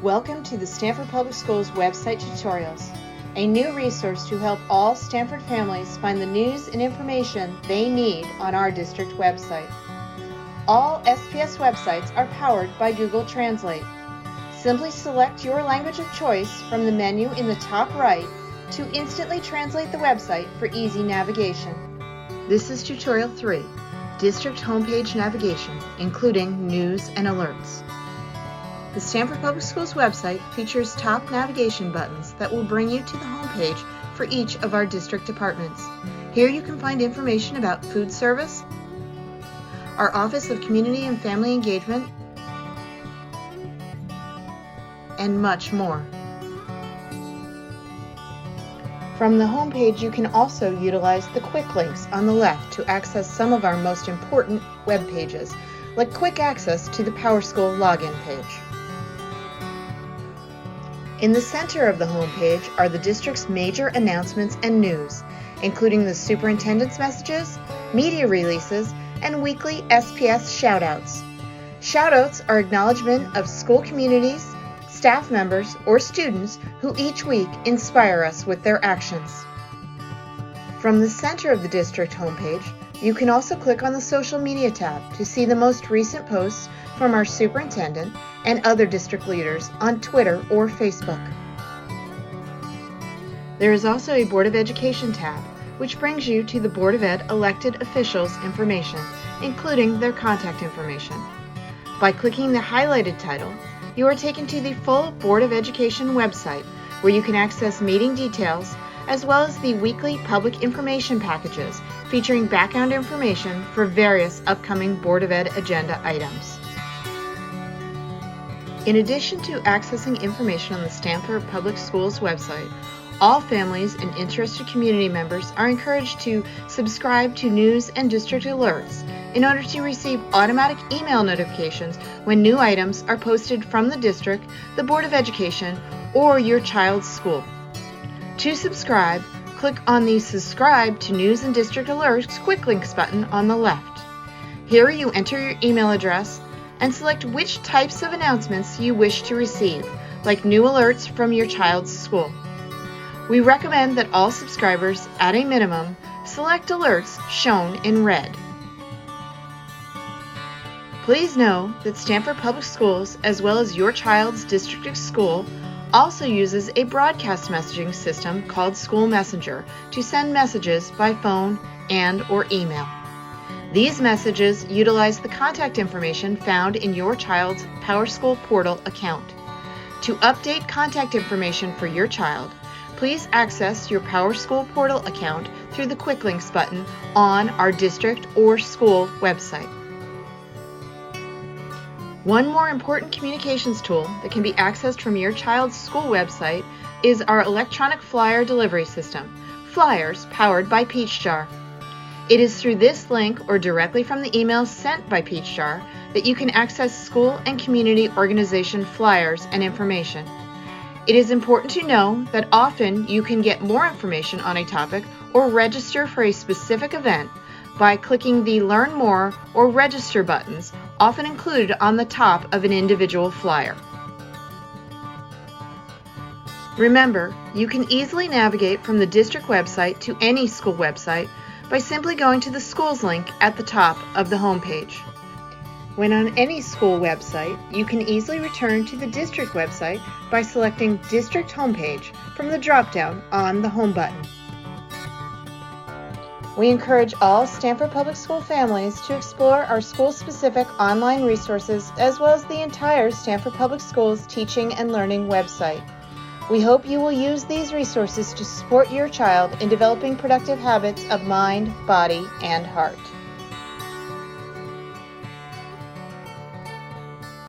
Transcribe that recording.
Welcome to the Stanford Public Schools website tutorials, a new resource to help all Stanford families find the news and information they need on our district website. All SPS websites are powered by Google Translate. Simply select your language of choice from the menu in the top right to instantly translate the website for easy navigation. This is Tutorial 3, District Homepage Navigation, including news and alerts. The Stanford Public Schools website features top navigation buttons that will bring you to the homepage for each of our district departments. Here you can find information about food service, our Office of Community and Family Engagement, and much more. From the homepage, you can also utilize the quick links on the left to access some of our most important web pages, like quick access to the PowerSchool login page. In the center of the homepage are the district's major announcements and news, including the superintendent's messages, media releases, and weekly SPS shoutouts. Shoutouts are acknowledgement of school communities, staff members, or students who each week inspire us with their actions. From the center of the district homepage, you can also click on the Social Media tab to see the most recent posts from our superintendent and other district leaders on Twitter or Facebook. There is also a Board of Education tab, which brings you to the Board of Ed elected officials' information, including their contact information. By clicking the highlighted title, you are taken to the full Board of Education website, where you can access meeting details, as well as the weekly public information packages featuring background information for various upcoming Board of Ed agenda items. In addition to accessing information on the Stanford Public Schools website, all families and interested community members are encouraged to subscribe to news and district alerts in order to receive automatic email notifications when new items are posted from the district, the Board of Education, or your child's school. To subscribe, click on the Subscribe to News and District Alerts quick links button on the left. Here you enter your email address and select which types of announcements you wish to receive, like new alerts from your child's school. We recommend that all subscribers, at a minimum, select alerts shown in red. Please know that Stanford Public Schools, as well as your child's district school, also uses a broadcast messaging system called School Messenger to send messages by phone and/or email. These messages utilize the contact information found in your child's PowerSchool portal account. To update contact information for your child, please access your PowerSchool portal account through the Quick Links button on our district or school website. One more important communications tool that can be accessed from your child's school website is our electronic flyer delivery system, Flyers powered by Peachjar. It is through this link or directly from the emails sent by Peachjar that you can access school and community organization flyers and information. It is important to know that often you can get more information on a topic or register for a specific event by clicking the Learn More or Register buttons, often included on the top of an individual flyer. Remember, you can easily navigate from the district website to any school website by simply going to the Schools link at the top of the homepage. When on any school website, you can easily return to the district website by selecting District Homepage from the drop-down on the Home button. We encourage all Stanford Public School families to explore our school-specific online resources as well as the entire Stanford Public Schools teaching and learning website. We hope you will use these resources to support your child in developing productive habits of mind, body, and heart.